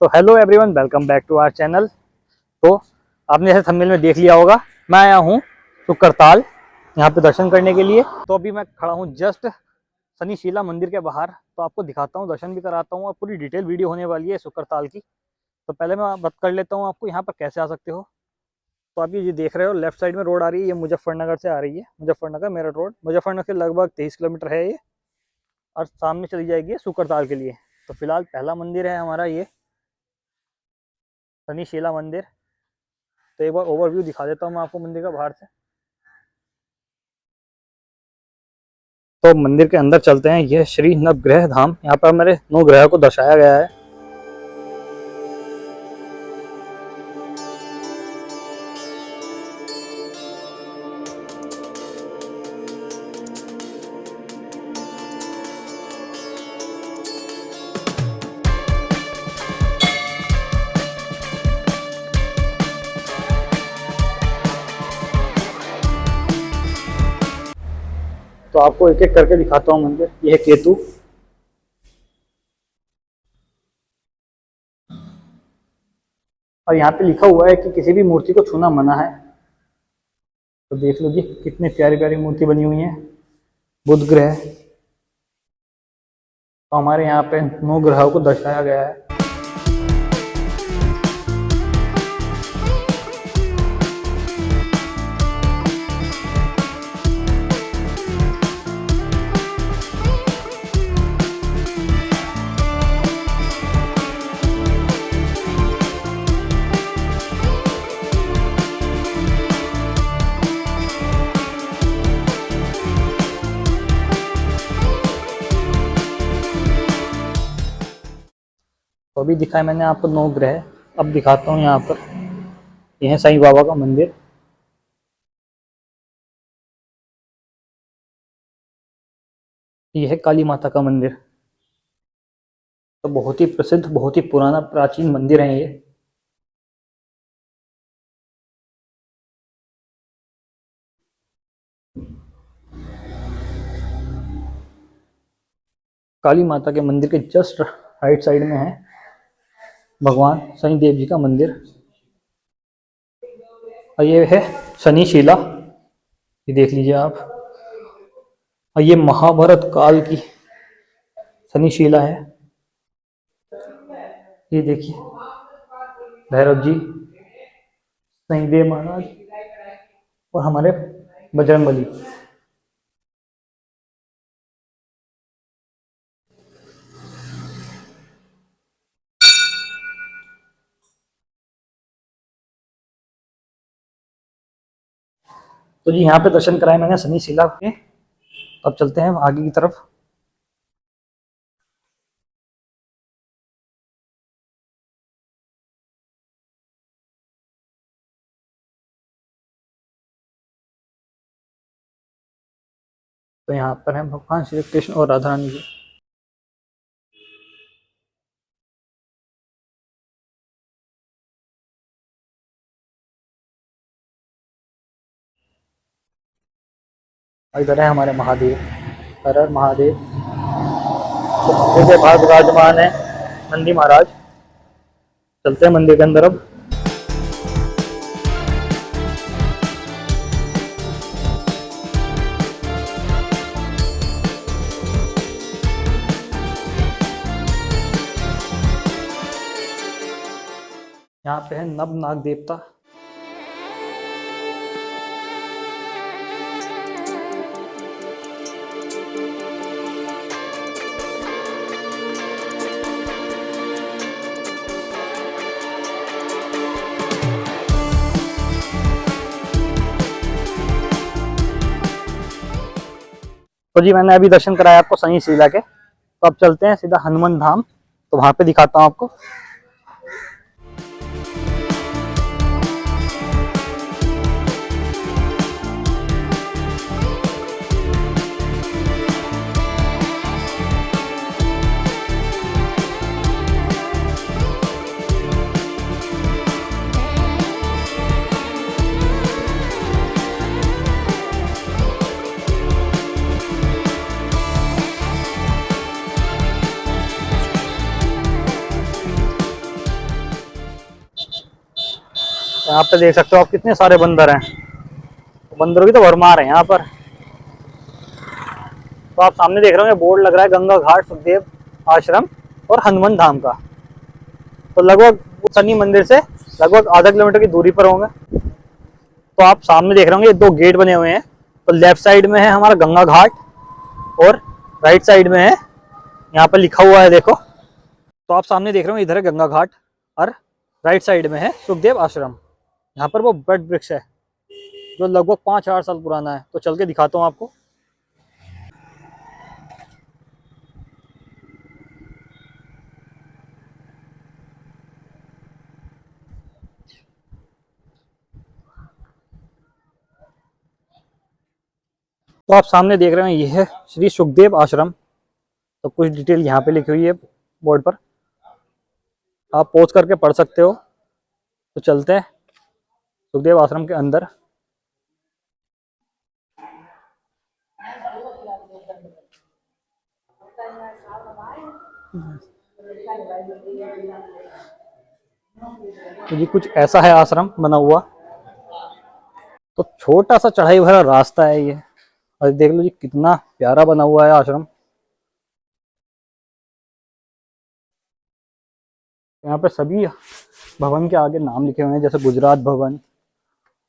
तो hello everyone, welcome back to our channel. तो आपने जैसे थंबनेल में देख लिया होगा, मैं आया हूँ शुक्रताल यहाँ पे दर्शन करने के लिए। तो अभी मैं खड़ा हूँ जस्ट शनिशिला मंदिर के बाहर। तो आपको दिखाता हूँ, दर्शन भी कराता हूँ और पूरी डिटेल वीडियो होने वाली है शुक्रताल की। तो पहले मैं बात कर लेता हूँ आपको यहाँ पर कैसे आ सकते हो। तो आप ये देख रहे हो, लेफ्ट साइड में रोड आ रही है, ये मुजफ्फरनगर से आ रही है, मुजफ्फरनगर मेरठ रोड। मुजफ्फरनगर से लगभग 23 किलोमीटर है ये, और सामने चली जाएगी शुक्रताल के लिए। तो फिलहाल पहला मंदिर है हमारा ये शनिशिला मंदिर। तो एक बार ओवरव्यू दिखा देता हूँ मैं आपको मंदिर का बाहर से। तो मंदिर के अंदर चलते हैं। यह श्री नवग्रह धाम, यहाँ पर हमारे 9 ग्रह को दर्शाया गया है। तो आपको एक एक करके दिखाता हूँ मंदिर। यह केतु, और यहाँ पे लिखा हुआ है कि किसी भी मूर्ति को छूना मना है। तो देख लो जी, कितनी प्यारी प्यारी मूर्ति बनी हुई है। बुध ग्रह, तो हमारे यहाँ पे 9 ग्रहों को दर्शाया गया है। तो अभी दिखाया मैंने आपको 9 ग्रह। अब दिखाता हूँ यहाँ पर, यह है साईं बाबा का मंदिर। यह है काली माता का मंदिर। तो बहुत ही प्रसिद्ध, बहुत ही पुराना प्राचीन मंदिर है ये। काली माता के मंदिर के जस्ट राइट साइड में है भगवान शनि देव जी का मंदिर। और ये है शनिशिला, ये देख लीजिए आप। और ये महाभारत काल की शनिशिला है। ये देखिए, भैरव जी, शनिदेव महाराज और हमारे बजरंगबली। तो जी यहाँ पे दर्शन कराए मैंने शनिशिला के। अब चलते हैं आगे की तरफ। तो यहाँ पर है भगवान श्री कृष्ण और राधा रानी जी। और इधर है हमारे महादेव, हर हर महादेव। तो के बाद विराजमान है नंदी महाराज। चलते हैं मंदिर के अंदर अब। यहाँ पे है नव नाग देवता। तो जी मैंने अभी दर्शन कराया आपको शनिशिला के। तो अब चलते हैं सीधा हनुमान धाम। तो वहां पे दिखाता हूँ आपको। यहाँ पे देख सकते हो आप कितने सारे बंदर हैं, बंदरों की तो भरमार है यहाँ पर। तो आप सामने देख रहे होंगे बोर्ड लग रहा है गंगा घाट सुखदेव आश्रम और हनुमान धाम का। तो लगभग शनि मंदिर से लगभग आधा किलोमीटर की दूरी पर होंगे। तो आप सामने देख रहे होंगे दो गेट बने हुए हैं। तो लेफ्ट साइड में है हमारा गंगा घाट और राइट साइड में है, यहाँ पर लिखा हुआ है देखो। तो आप सामने देख रहे हो इधर है गंगा घाट और राइट साइड में है सुखदेव आश्रम। यहाँ पर वो बट वृक्ष है जो लगभग 5,000 साल पुराना है। तो चल के दिखाता हूँ आपको। तो आप सामने देख रहे हैं ये है श्री सुखदेव आश्रम। तो कुछ डिटेल यहाँ पे लिखी हुई है बोर्ड पर, आप पॉज करके पढ़ सकते हो। तो चलते हैं सुखदेव आश्रम के अंदर। तो ये कुछ ऐसा है आश्रम बना हुआ। तो छोटा सा चढ़ाई भरा रास्ता है ये, और देख लो जी कितना प्यारा बना हुआ है आश्रम। यहाँ पे सभी भवन के आगे नाम लिखे हुए हैं, जैसे गुजरात भवन,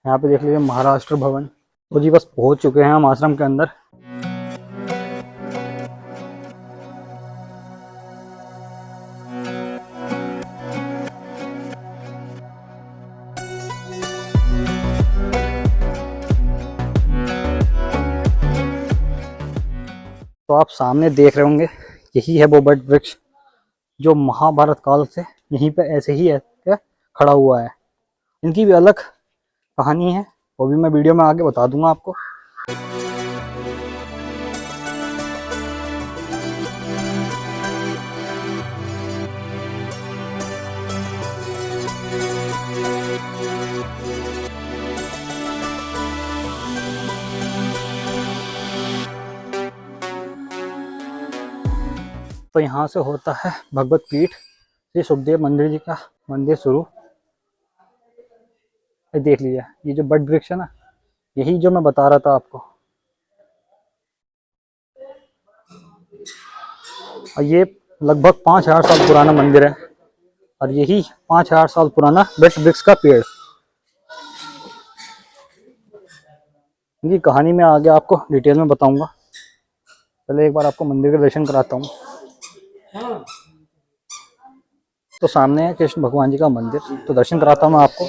यहाँ पे देख लीजिए महाराष्ट्र भवन। तो जी बस पहुंच चुके हैं हम आश्रम के अंदर। तो आप सामने देख रहे होंगे यही है वो बट वृक्ष जो महाभारत काल से यहीं पे ऐसे ही है खड़ा हुआ है। इनकी भी अलग कहानी है, वो भी मैं वीडियो में आगे बता दूंगा आपको। तो यहाँ से होता है भगवत पीठ श्री सुखदेव मंदिर जी का मंदिर शुरू। ये देख लीजिए ये जो बट वृक्ष है ना, यही जो मैं बता रहा था आपको। और ये लगभग 5,000 साल पुराना मंदिर है, और यही 5,000 साल पुराना बट वृक्ष का पेड़। इनकी कहानी में आगे आपको डिटेल में बताऊंगा। पहले एक बार आपको मंदिर के दर्शन कराता हूँ। तो सामने है कृष्ण भगवान जी का मंदिर, तो दर्शन कराता हूँ मैं आपको।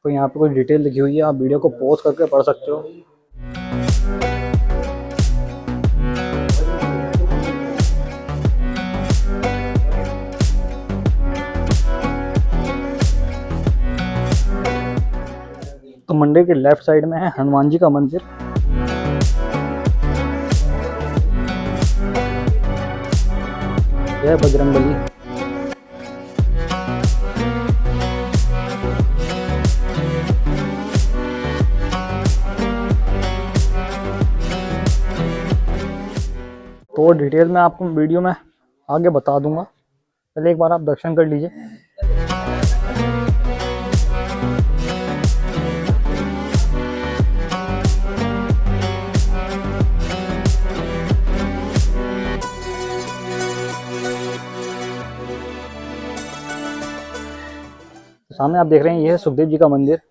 तो यहाँ पे कुछ डिटेल लिखी हुई है, आप वीडियो को पॉज करके पढ़ सकते हो। तो मंदिर के लेफ्ट साइड में है हनुमान जी का मंदिर। यह बजरंगबली। तो डिटेल में आपको वीडियो में आगे बता दूंगा, पहले एक बार आप दर्शन कर लीजिए। तो सामने आप देख रहे हैं ये है सुखदेव जी का मंदिर।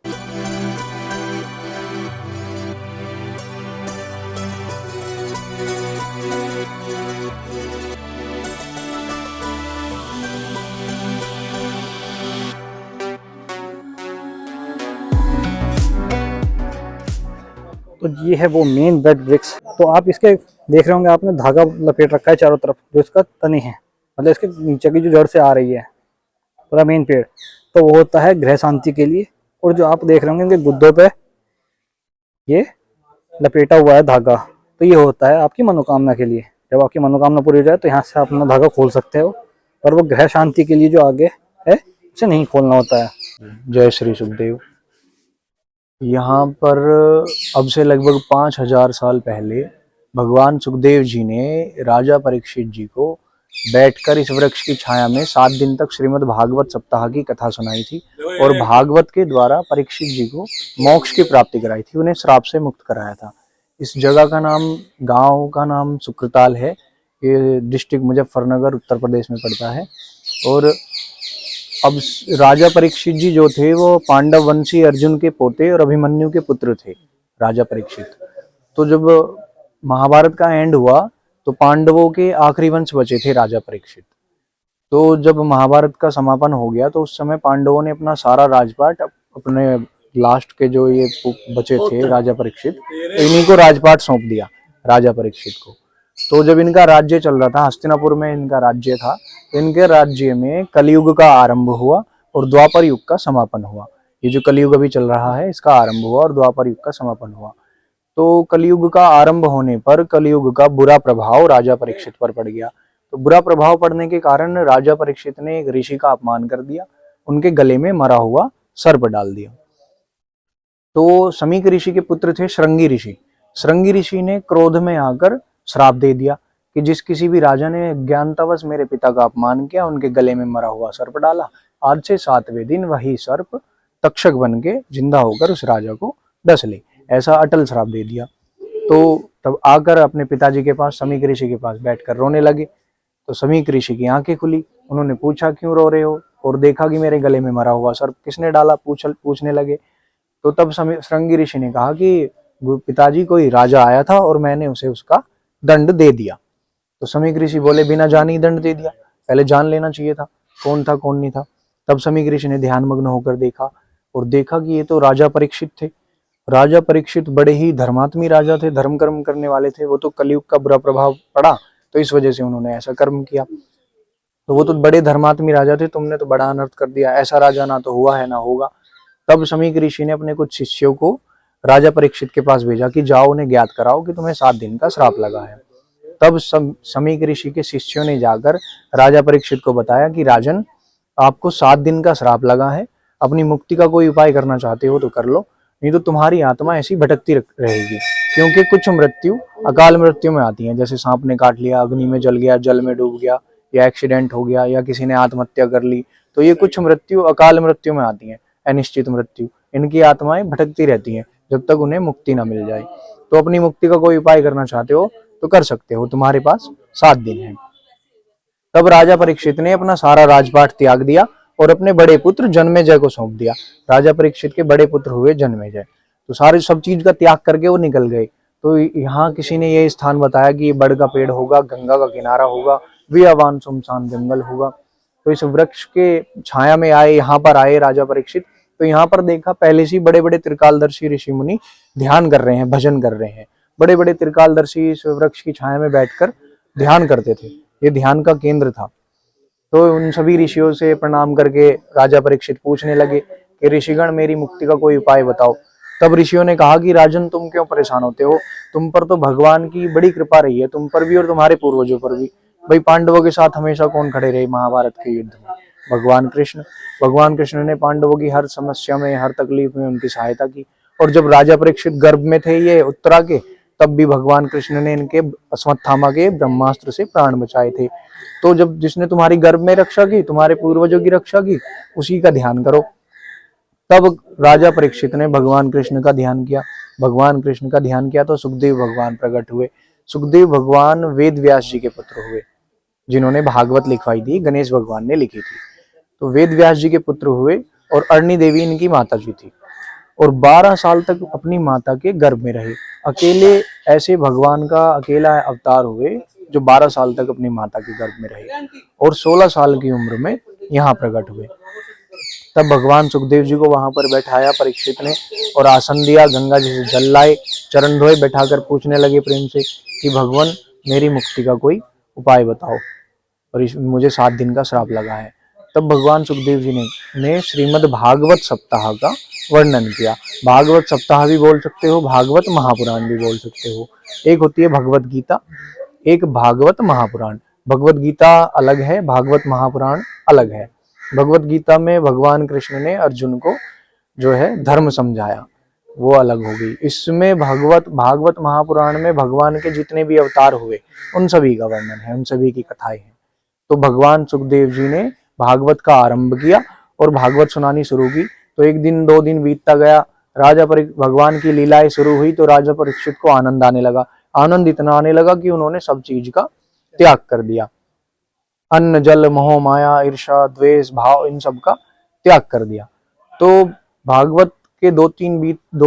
तो ये है वो मेन बेड वृक्ष। तो आप इसके देख रहे होंगे आपने धागा लपेट रखा है चारों तरफ, जो इसका तने है, मतलब इसके नीचे की जो जड़ से आ रही है पूरा मेन पेड़। तो वो होता है ग्रह शांति के लिए। और जो आप देख रहे होंगे इनके गुद्दों पे ये लपेटा हुआ है धागा, तो ये होता है आपकी मनोकामना के लिए। जब आपकी मनोकामना पूरी हो जाए तो यहाँ से आप अपना धागा खोल सकते हो। और वो ग्रह शांति के लिए जो आगे है इसे नहीं खोलना होता है। जय श्री सुखदेव। यहाँ पर अब से लगभग 5000 साल पहले भगवान सुखदेव जी ने राजा परीक्षित जी को बैठकर इस वृक्ष की छाया में 7 दिन तक श्रीमद् भागवत सप्ताह की कथा सुनाई थी और भागवत के द्वारा परीक्षित जी को मोक्ष की प्राप्ति कराई थी, उन्हें श्राप से मुक्त कराया था। इस जगह का नाम, गांव का नाम सुक्रताल है। ये डिस्ट्रिक्ट मुजफ्फरनगर उत्तर प्रदेश में पड़ता है। और अब राजा परीक्षित जी जो थे वो पांडव वंशी अर्जुन के पोते और अभिमन्यु के पुत्र थे, राजा परीक्षित। तो जब महाभारत का एंड हुआ तो पांडवों के आखिरी वंश बचे थे राजा परीक्षित। तो जब महाभारत का समापन हो गया तो उस समय पांडवों ने अपना सारा राजपाट अपने लास्ट के जो ये बचे थे राजा परीक्षित, तो इन्हीं को राजपाट सौंप दिया, राजा परीक्षित को। तो जब इनका राज्य चल रहा था, हस्तिनापुर में इनका राज्य था, तो इनके राज्य में कलयुग का आरंभ हुआ और द्वापर युग का समापन हुआ। ये जो कलयुग अभी चल रहा है इसका आरंभ हुआ और द्वापर युग का समापन हुआ। तो कलयुग का आरंभ होने पर कलयुग का बुरा प्रभाव राजा परीक्षित पर पड़ गया। तो बुरा प्रभाव पड़ने के कारण राजा परीक्षित ने एक ऋषि का अपमान कर दिया, उनके गले में मरा हुआ सर्प डाल दिया। तो समीक ऋषि के पुत्र थे श्रृंगी ऋषि। श्रृंगी ऋषि ने क्रोध में आकर श्राप दे दिया कि जिस किसी भी राजा ने ज्ञानतावश मेरे पिता का अपमान किया, उनके गले में मरा हुआ सर्प डाला, आज से 7वें दिन वही सर्प तक्षक बन के जिंदा होकर उस राजा को डस ले। ऐसा अटल श्राप दे दिया। तो तब आकर अपने पिताजी के पास, समीक ऋषि के पास बैठकर रोने लगे। तो समीक ऋषि की आंखें खुली, उन्होंने पूछा क्यों रो रहे हो, और देखा कि मेरे गले में मरा हुआ सर्प किसने डाला, पूछने लगे। तो तब श्रृंगी ऋषि ने कहा कि पिताजी कोई राजा आया था और मैंने उसे उसका दंड दे दिया। तो समीक ऋषि बोले बिना जाने ही दंड दे दिया, पहले जान लेना चाहिए था कौन था कौन नहीं था। तब समीक ऋषि ने ध्यानमग्न होकर देखा और देखा कि ये तो राजा परीक्षित थे। राजा परीक्षित बड़े ही धर्मात्मी राजा थे, धर्म कर्म करने वाले थे। वो तो कलयुग का बुरा प्रभाव पड़ा तो इस वजह से उन्होंने ऐसा कर्म किया। तो वो तो बड़े धर्मात्मी राजा थे, तुमने तो बड़ा अनर्थ कर दिया, ऐसा राजा ना तो हुआ है ना होगा। तब समीक ऋषि ने अपने कुछ शिष्यों को राजा परीक्षित के पास भेजा कि जाओ उन्हें ज्ञात कराओ कि तुम्हें 7 दिन का श्राप लगा है। तब समीक ऋषि के शिष्यों ने जाकर राजा परीक्षित को बताया कि राजन, आपको 7 दिन का श्राप लगा है, अपनी मुक्ति का कोई उपाय करना चाहते हो तो कर लो, नहीं तो तुम्हारी आत्मा ऐसी भटकती रहेगी। क्योंकि कुछ मृत्यु अकाल मृत्यु में आती हैं, जैसे सांप ने काट लिया, अग्नि में जल गया, जल में डूब गया, या एक्सीडेंट हो गया, या किसी ने आत्महत्या कर ली। तो ये कुछ मृत्यु अकाल मृत्यु में आती हैं, अनिश्चित मृत्यु। इनकी आत्माएं भटकती रहती हैं जब तक उन्हें मुक्ति ना मिल जाए। तो अपनी मुक्ति का कोई उपाय करना चाहते हो तो कर सकते हो, तुम्हारे पास 7 दिन है। तब राजा परीक्षित ने अपना सारा राजपाट त्याग दिया और अपने बड़े पुत्र जन्मेजय को सौंप दिया। राजा परीक्षित के बड़े पुत्र हुए जन्मेजय। तो सारे सब चीज का त्याग करके वो निकल गए। तो यहाँ किसी ने ये स्थान बताया कि ये बड़ का पेड़ होगा, गंगा का किनारा होगा, वियावान सुनसान जंगल होगा। तो इस वृक्ष के छाया में आए, यहाँ पर आए राजा परीक्षित। तो यहाँ पर देखा पहले से बड़े बड़े त्रिकालदर्शी ऋषि मुनि ध्यान कर रहे हैं, भजन कर रहे हैं। बड़े बड़े त्रिकालदर्शी इस वृक्ष की छाया में बैठकर ध्यान करते थे, ये ध्यान का केंद्र था। तो उन सभी ऋषियों से प्रणाम करके राजा परीक्षित पूछने लगे कि ऋषिगण, मेरी मुक्ति का कोई उपाय बताओ। तब ऋषियों ने कहा कि राजन, तुम क्यों परेशान होते हो, तुम पर तो भगवान की बड़ी कृपा रही है, तुम पर भी और तुम्हारे पूर्वजों पर भी। भाई, पांडवों के साथ हमेशा कौन खड़े रहे महाभारत के युद्ध में? भगवान कृष्ण। भगवान कृष्ण ने पांडवों की हर समस्या में, हर तकलीफ में उनकी सहायता की। और जब राजा परीक्षित गर्भ में थे ये उत्तरा के, तब भी भगवान कृष्ण ने इनके अश्वत्थामा के ब्रह्मास्त्र से प्राण बचाए थे। तो जब जिसने तुम्हारी गर्भ में रक्षा की, तुम्हारे पूर्वजों की रक्षा की, उसी का ध्यान करो। तब राजा परीक्षित ने भगवान कृष्ण का ध्यान किया। भगवान कृष्ण का ध्यान किया तो सुखदेव भगवान प्रकट हुए। सुखदेव भगवान वेद व्यास जी के पुत्र हुए, जिन्होंने भागवत लिखवाई थी, गणेश भगवान ने लिखी थी। तो वेद व्यास जी के पुत्र हुए और अरणी देवी इनकी माता जी थी। और 12 साल तक अपनी माता के गर्भ में रहे। अकेले ऐसे भगवान का अकेला अवतार हुए जो 12 साल तक अपनी माता के गर्भ में रहे और 16 साल की उम्र में यहाँ प्रकट हुए। तब भगवान सुखदेव जी को वहां पर बैठाया परीक्षित ने और आसन दिया, गंगा जी से जल लाए, चरण धोए, बैठाकर पूछने लगे प्रेम से कि भगवान, मेरी मुक्ति का कोई उपाय बताओ और मुझे 7 दिन का श्राप लगा है। तब भगवान सुखदेव जी ने श्रीमद् भागवत सप्ताह का वर्णन किया। भागवत सप्ताह भी बोल सकते हो, भागवत महापुराण भी बोल सकते हो। एक होती है भगवत गीता, एक भागवत महापुराण। भगवत गीता अलग है, भागवत महापुराण अलग है। भगवत गीता में भगवान कृष्ण ने अर्जुन को जो है धर्म समझाया, वो अलग हो गई। इसमें भागवत महापुराण में भगवान के जितने भी अवतार हुए उन सभी का वर्णन है, उन सभी की कथाएं हैं। तो भगवान सुखदेव जी ने भागवत का आरंभ किया और भागवत सुनानी शुरू की। तो एक दिन 2 दिन बीतता गया, भगवान की लीलाएं शुरू हुई, तो राजा परीक्षित को आनंद आने लगा। आनंद इतना आने लगा कि उन्होंने सब चीज का त्याग कर दिया। अन्न जल मोह माया ईर्षा द्वेष भाव इन सब का त्याग कर दिया। तो भागवत के 2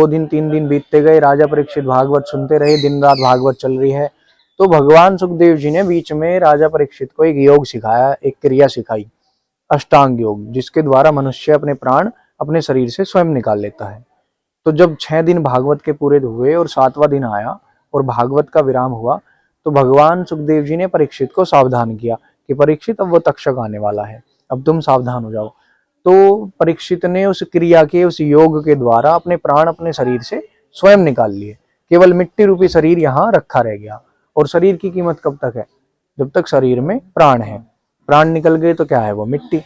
दिन 3 दिन बीतते गए, राजा परीक्षित भागवत सुनते रहे, दिन रात भागवत चल रही है। तो भगवान सुखदेव जी ने बीच में राजा परीक्षित को एक योग सिखाया, एक क्रिया सिखाई, अष्टांग योग, जिसके द्वारा मनुष्य अपने प्राण अपने शरीर से स्वयं निकाल लेता है। तो जब 6 दिन भागवत के पूरे हुए और 7वां दिन आया और भागवत का विराम हुआ, तो भगवान सुखदेव जी ने परीक्षित को सावधान किया कि परीक्षित अब वो तक्षक आने वाला है, अब तुम सावधान हो जाओ। तो परीक्षित ने उस क्रिया के, उस योग के द्वारा अपने प्राण अपने शरीर से स्वयं निकाल लिए। केवल मिट्टी रूपी शरीर यहाँ रखा रह गया। और शरीर की कीमत कब तक है? जब तक शरीर में प्राण है। प्राण निकल गए तो क्या है? वो मिट्टी।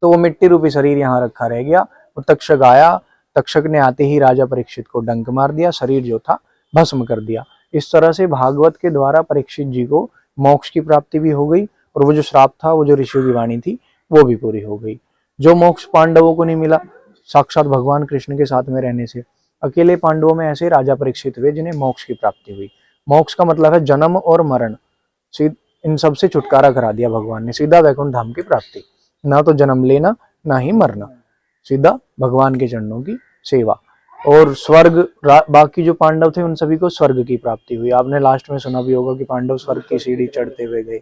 तो वो मिट्टी रूपी शरीर यहाँ रखा रह गया। वो तक्षक आया, तक्षक ने आते ही राजा परीक्षित को डंक मार दिया, शरीर जो था भस्म कर दिया। इस तरह से भागवत के द्वारा परीक्षित जी को मोक्ष की प्राप्ति भी हो गई और वो जो श्राप था, वो जो ऋषियों की वाणी थी, वो भी पूरी हो गई। जो मोक्ष पांडवों को नहीं मिला साक्षात भगवान कृष्ण के साथ में रहने से, अकेले पांडवों में ऐसे राजा परीक्षित हुए जिन्हें मोक्ष की प्राप्ति हुई। मोक्ष का मतलब है जन्म और मरण, इन सब से छुटकारा करा दिया भगवान ने, सीधा वैकुंठ धाम की प्राप्ति। ना तो जन्म लेना ना ही मरना, सीधा भगवान के चरणों की सेवा। और स्वर्ग, बाकी जो पांडव थे उन सभी को स्वर्ग की प्राप्ति हुई। आपने लास्ट में सुना भी होगा कि पांडव स्वर्ग की सीढ़ी चढ़ते हुए गए,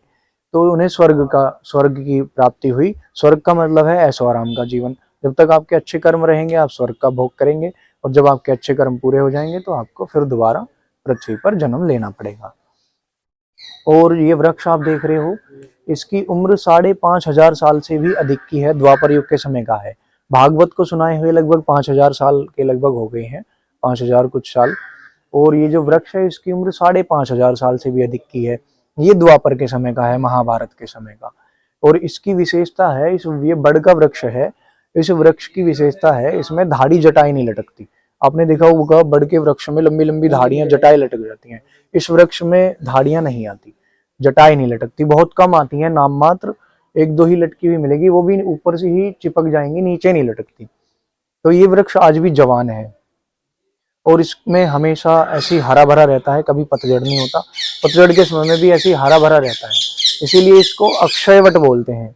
तो उन्हें स्वर्ग की प्राप्ति हुई। स्वर्ग का मतलब है ऐशो आराम का जीवन। जब तक आपके अच्छे कर्म रहेंगे आप स्वर्ग का भोग करेंगे, और जब आपके अच्छे कर्म पूरे हो जाएंगे तो आपको फिर दोबारा पृथ्वी पर जन्म लेना पड़ेगा। और ये वृक्ष आप देख रहे हो, इसकी उम्र 5,500 साल से भी अधिक की है, द्वापर युग के समय का है। भागवत को सुनाए हुए लगभग 5,000 साल के लगभग हो गए हैं, 5,000 कुछ साल। और ये जो वृक्ष है इसकी उम्र 5,500 साल से भी अधिक की है। ये द्वापर के समय का है, महाभारत के समय का। और इसकी विशेषता है, ये बड़ का वृक्ष है, इस वृक्ष की विशेषता है इसमें धाड़ी जटाएं नहीं लटकती। आपने देखा होगा बड़ के वृक्ष में लंबी लंबी धाड़ियां जटाएं लटक जाती हैं, इस वृक्ष में धाड़ियां नहीं आती, जटाएं नहीं लटकती, बहुत कम आती हैं, नाम मात्र 1-2 ही लटकी हुई मिलेगी, वो भी ऊपर से ही चिपक जाएंगी, नीचे नहीं लटकती। तो ये वृक्ष आज भी जवान है और इसमें हमेशा ऐसी हरा भरा रहता है, कभी पतझड़ नहीं होता। पतझड़ के समय में भी ऐसी हरा भरा रहता है, इसीलिए इसको अक्षय वट बोलते हैं।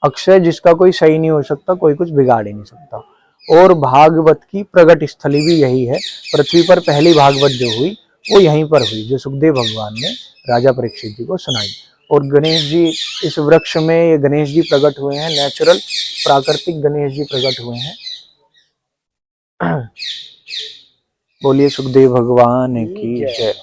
अक्षय, जिसका कोई सही नहीं हो सकता, कोई कुछ बिगाड़ ही नहीं सकता। और भागवत की प्रगट स्थली भी यही है। पृथ्वी पर पहली भागवत जो हुई वो यहीं पर हुई, जो सुखदेव भगवान ने राजा परीक्षित जी को सुनाई। और गणेश जी इस वृक्ष में, ये गणेश जी प्रकट हुए हैं, नेचुरल प्राकृतिक गणेश जी प्रकट हुए हैं। बोलिए सुखदेव भगवान की जय।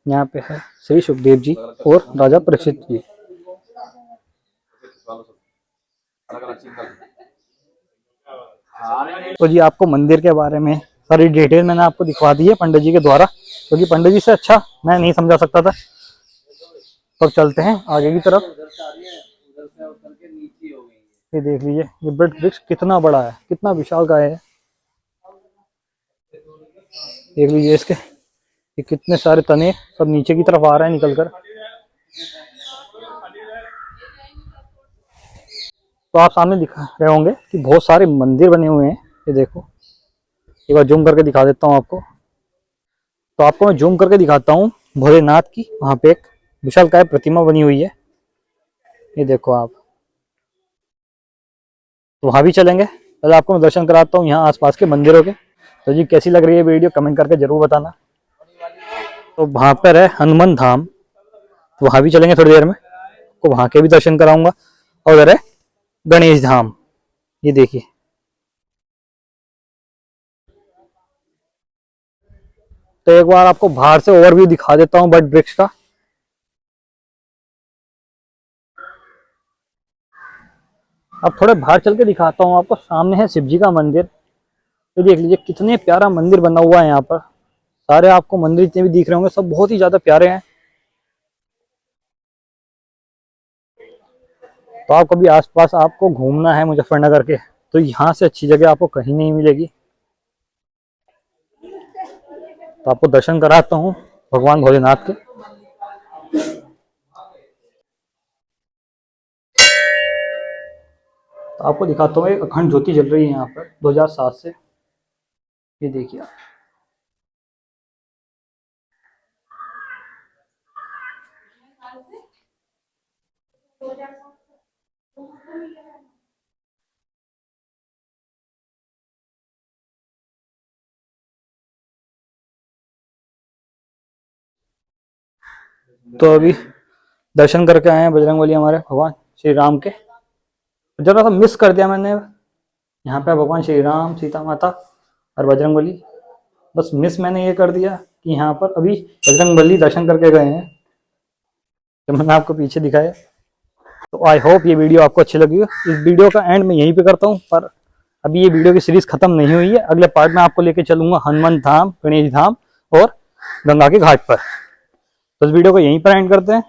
यहाँ पे है श्री सुखदेव जी और राजा परीक्षित जी। तो जी आपको मंदिर के बारे में सारी डिटेल मैंने आपको दिखवा दी है पंडित जी के द्वारा, क्योंकि पंडित जी से अच्छा मैं नहीं समझा सकता था। तो चलते हैं आगे की तरफ। ये देख लीजिए, ये वृक्ष वृक्ष कितना बड़ा है, कितना विशालकाय है। देख लीजिए इसके, ये कितने सारे तने सब नीचे की तरफ आ रहे हैं निकल कर। तो आप सामने दिखा रहे होंगे कि बहुत सारे मंदिर बने हुए हैं। ये देखो, एक बार जूम करके दिखा देता हूँ आपको। तो आपको मैं जूम करके दिखाता हूँ भोलेनाथ की, वहां पे एक विशालकाय प्रतिमा बनी हुई है, ये देखो आप। तो वहां भी चलेंगे, पहले आपको मैं दर्शन कराता हूँ यहाँ आसपास के मंदिरों के। तो जी कैसी लग रही है वीडियो कमेंट करके जरूर बताना। तो वहां पर है हनुमान धाम, तो वहां भी चलेंगे थोड़ी देर में, तो वहां के भी दर्शन कराऊंगा। और उधर है गणेश धाम, ये देखिए। तो एक बार आपको बाहर से ओवरव्यू दिखा देता हूँ बट वृक्ष का। अब थोड़े बाहर चल के दिखाता हूँ आपको। सामने है शिव जी का मंदिर, तो देख लीजिए कितने प्यारा मंदिर बना हुआ है यहाँ पर। सारे आपको मंदिर जितने भी दिख रहे होंगे सब बहुत ही ज्यादा प्यारे हैं। तो आप कभी आसपास आपको घूमना है मुजफ्फरनगर के, तो यहाँ से अच्छी जगह आपको कहीं नहीं मिलेगी। तो आपको दर्शन कराता हूँ भगवान भोलेनाथ के। तो आपको दिखाता हूँ एक अखंड ज्योति जल रही है यहाँ पर 2007 से। ये देखिए आप। तो अभी दर्शन करके आए हैं बजरंगबली हमारे भगवान श्री राम के। जरा सा मिस कर दिया मैंने, यहाँ पे भगवान श्री राम, सीता माता और बजरंगबली। बस मिस मैंने ये कर दिया कि यहाँ पर अभी बजरंगबली दर्शन करके गए हैं, जो मैंने आपको पीछे दिखाया। तो आई होप ये वीडियो आपको अच्छी लगी हो। इस वीडियो का एंड मैं यहीं पे करता हूँ, पर अभी ये वीडियो की सीरीज खत्म नहीं हुई है। अगले पार्ट में आपको लेके चलूंगा हनुमान धाम, गणेश धाम और गंगा के घाट पर। तो इस वीडियो को यहीं पर एंड करते हैं।